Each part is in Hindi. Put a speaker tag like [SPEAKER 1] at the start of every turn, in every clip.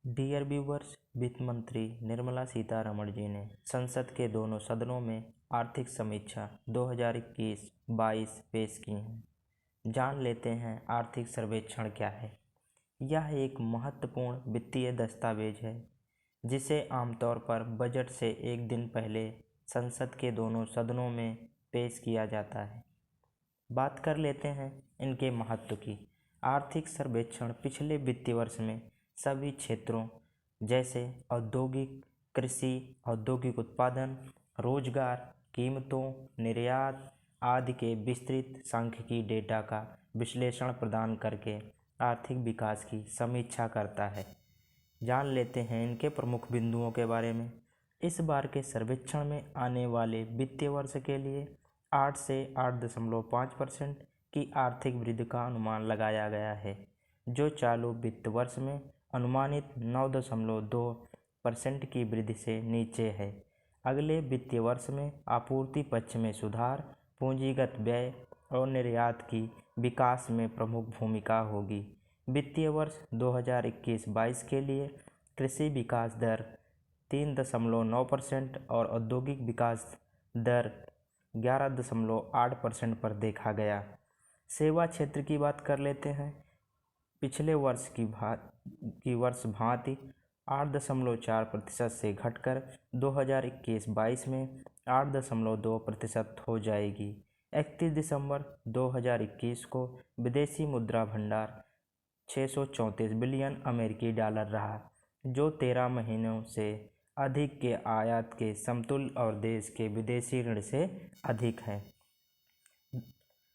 [SPEAKER 1] डियर व्यूवर्स, वित्त मंत्री निर्मला सीतारमण जी ने संसद के दोनों सदनों में आर्थिक समीक्षा 2021-22 पेश की है। जान लेते हैं आर्थिक सर्वेक्षण क्या है। यह एक महत्वपूर्ण वित्तीय दस्तावेज है जिसे आमतौर पर बजट से एक दिन पहले संसद के दोनों सदनों में पेश किया जाता है। बात कर लेते हैं इनके महत्व की। आर्थिक सर्वेक्षण पिछले वित्तीय वर्ष में सभी क्षेत्रों जैसे औद्योगिक, कृषि, औद्योगिक उत्पादन, रोजगार, कीमतों, निर्यात आदि के विस्तृत सांख्यिकीय डेटा का विश्लेषण प्रदान करके आर्थिक विकास की समीक्षा करता है। जान लेते हैं इनके प्रमुख बिंदुओं के बारे में। इस बार के सर्वेक्षण में आने वाले वित्तीय वर्ष के लिए 8 से 8.5% की आर्थिक वृद्धि का अनुमान लगाया गया है, जो चालू वित्त वर्ष में अनुमानित 9.2% की वृद्धि से नीचे है। अगले वित्तीय वर्ष में आपूर्ति पक्ष में सुधार, पूंजीगत व्यय और निर्यात की विकास में प्रमुख भूमिका होगी। वित्तीय वर्ष 2021-22 के लिए कृषि विकास दर 3.9% और औद्योगिक विकास दर 11.8% पर देखा गया। सेवा क्षेत्र की बात कर लेते हैं। पिछले वर्ष की वर्ष भांति 8.4% से घटकर 2021-22 में 8.2% हो जाएगी। 31 दिसंबर 2021 को विदेशी मुद्रा भंडार 634 बिलियन अमेरिकी डॉलर रहा, जो 13 महीनों से अधिक के आयात के समतुल्य और देश के विदेशी ऋण से अधिक है।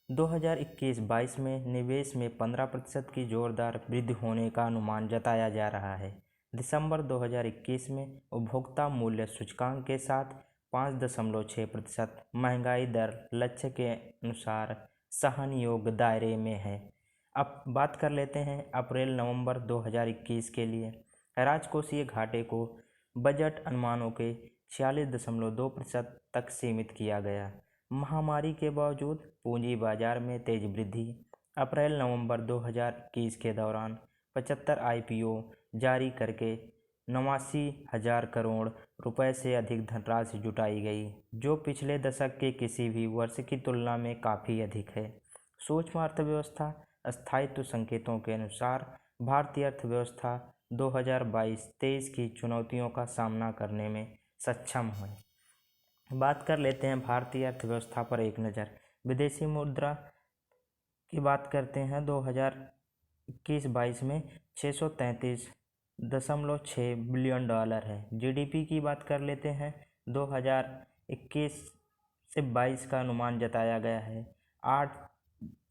[SPEAKER 1] 2021-22 में निवेश में 15% की जोरदार वृद्धि होने का अनुमान जताया जा रहा है। दिसंबर 2021 में उपभोक्ता मूल्य सूचकांक के साथ 5.6% महंगाई दर लक्ष्य के अनुसार सहन योग्य दायरे में है। अब बात कर लेते हैं अप्रैल-नवंबर 2021 के लिए। राजकोषीय घाटे को बजट अनुमानों के 46.2% तक सीमित किया गया। महामारी के बावजूद पूंजी बाजार में तेज वृद्धि। अप्रैल-नवंबर 2021 के दौरान 75 IPO जारी करके 89,000 करोड़ रुपए से अधिक धनराशि जुटाई गई, जो पिछले दशक के किसी भी वर्ष की तुलना में काफ़ी अधिक है। सूक्ष्म अर्थव्यवस्था स्थायित्व संकेतों के अनुसार भारतीय अर्थव्यवस्था 2022-23 की चुनौतियों का सामना करने में सक्षम है। बात कर लेते हैं भारतीय अर्थव्यवस्था पर एक नज़र। विदेशी मुद्रा की बात करते हैं 2021-22 में 633.6 बिलियन डॉलर है। GDP की बात कर लेते हैं 2021 से 22 का अनुमान जताया गया है 8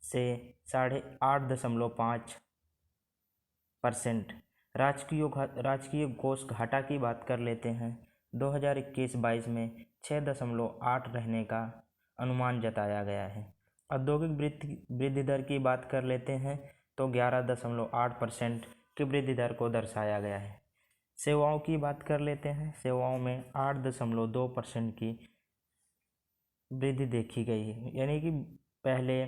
[SPEAKER 1] से 8.5%। राजकीय कोष घाटा की बात कर लेते हैं 2021-22 में 6.8 रहने का अनुमान जताया गया है। औद्योगिक वृद्धि दर की बात कर लेते हैं तो 11.8% की वृद्धि दर को दर्शाया गया है। सेवाओं की बात कर लेते हैं। सेवाओं में 8.2% की वृद्धि देखी गई है, यानी कि पहले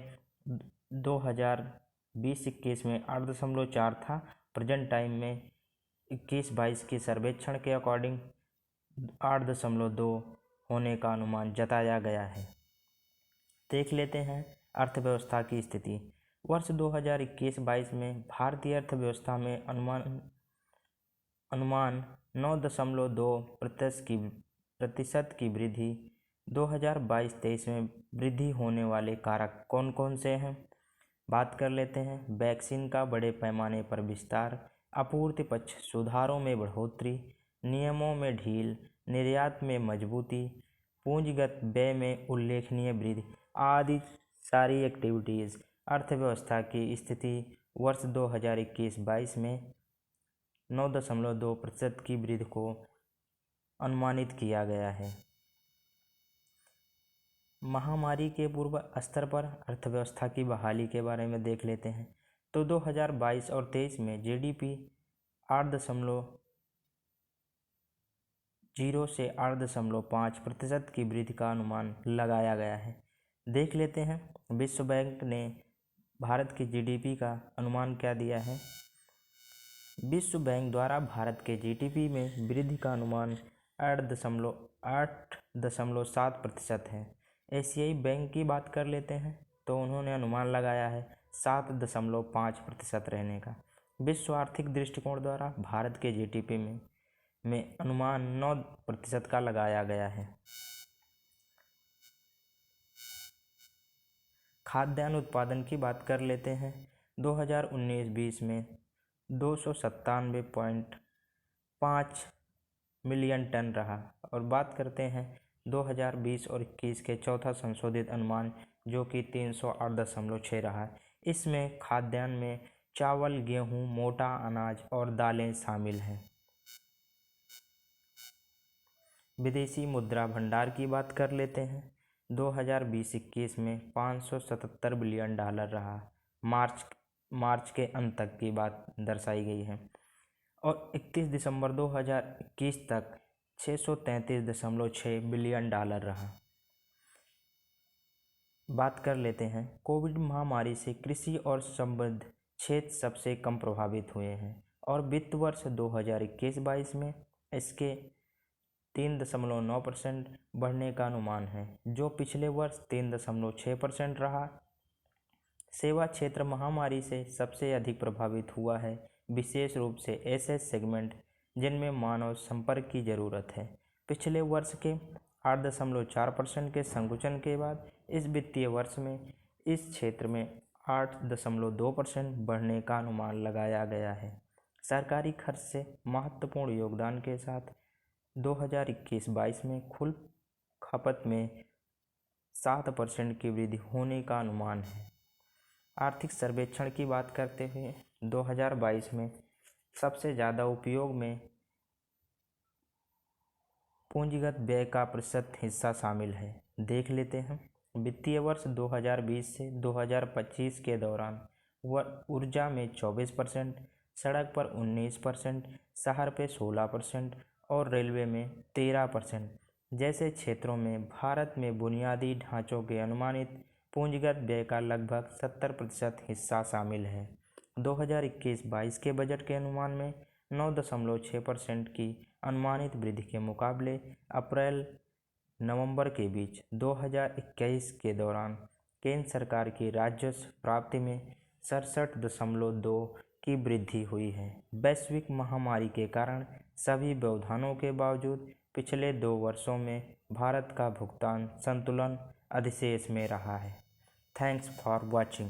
[SPEAKER 1] 2020-21 में 8.4 था। प्रेजेंट टाइम में 21-22 के सर्वेक्षण के अकॉर्डिंग 8.2 होने का अनुमान जताया गया है। देख लेते हैं अर्थव्यवस्था की स्थिति। वर्ष 2021-22 में भारतीय अर्थव्यवस्था में अनुमान 9.2% की वृद्धि। 2022-23 में वृद्धि होने वाले कारक कौन कौन से हैं? बात कर लेते हैं। वैक्सीन का बड़े पैमाने पर विस्तार, आपूर्ति पक्ष सुधारों में बढ़ोतरी, नियमों में ढील, निर्यात में मजबूती, पूंजीगत व्यय में उल्लेखनीय वृद्धि आदि सारी एक्टिविटीज़ अर्थव्यवस्था की स्थिति वर्ष 2021-22 में 9.2% की वृद्धि को अनुमानित किया गया है। महामारी के पूर्व स्तर पर अर्थव्यवस्था की बहाली के बारे में देख लेते हैं तो 2022 और 23 में GDP 8.0 से 8.5% की वृद्धि का अनुमान लगाया गया है। देख लेते हैं विश्व बैंक ने भारत की GDP का अनुमान क्या दिया है। विश्व बैंक द्वारा भारत के जीडीपी में वृद्धि का अनुमान 8.7% है। एशियाई बैंक की बात कर लेते हैं तो उन्होंने अनुमान लगाया है 7.5% रहने का। विश्व आर्थिक दृष्टिकोण द्वारा भारत के जीडीपी में अनुमान 9% का लगाया गया है। खाद्यान्न उत्पादन की बात कर लेते हैं। 2019-20 में 297.5 मिलियन टन रहा। और बात करते हैं 2020 और 21 के चौथा संशोधित अनुमान जो कि 308.6 रहा। इसमें खाद्यान्न में चावल, गेहूं, मोटा अनाज और दालें शामिल हैं। विदेशी मुद्रा भंडार की बात कर लेते हैं। 2020-21 में 577 बिलियन डॉलर रहा। मार्च के अंत तक की बात दर्शाई गई है। और 31 दिसंबर 2021 तक 633.6 बिलियन डॉलर रहा। बात कर लेते हैं कोविड महामारी से कृषि और संबद्ध क्षेत्र सबसे कम प्रभावित हुए हैं और वित्त वर्ष 2021-22 में इसके 3.9% बढ़ने का अनुमान है, जो पिछले वर्ष 3.6% रहा। सेवा क्षेत्र महामारी से सबसे अधिक प्रभावित हुआ है, विशेष रूप से ऐसे सेगमेंट जिनमें मानव संपर्क की ज़रूरत है। पिछले वर्ष के 8.4% के संकुचन के बाद इस वित्तीय वर्ष में इस क्षेत्र में 8.2% बढ़ने का अनुमान लगाया गया है। सरकारी खर्च से महत्वपूर्ण योगदान के साथ 2021-22 में कुल खपत में 7% की वृद्धि होने का अनुमान है। आर्थिक सर्वेक्षण की बात करते हुए 2022 में सबसे ज़्यादा उपयोग में पूंजीगत व्यय का प्रतिशत हिस्सा शामिल है। देख लेते हैं। वित्तीय वर्ष 2020 से 2025 के दौरान ऊर्जा में 24%, सड़क पर 19%, शहर पे 16% और रेलवे में 13% जैसे क्षेत्रों में भारत में बुनियादी ढांचों के अनुमानित पूंजीगत व्यय का लगभग 70% हिस्सा शामिल है। 2021-22 के बजट के अनुमान में 9.6% की अनुमानित वृद्धि के मुकाबले अप्रैल-नवंबर के बीच 2021 के दौरान केंद्र सरकार की राजस्व प्राप्ति में 67.2 की वृद्धि हुई है। वैश्विक महामारी के कारण सभी व्यवधानों के बावजूद पिछले 2 वर्षों में भारत का भुगतान संतुलन अधिशेष में रहा है। Thanks for watching.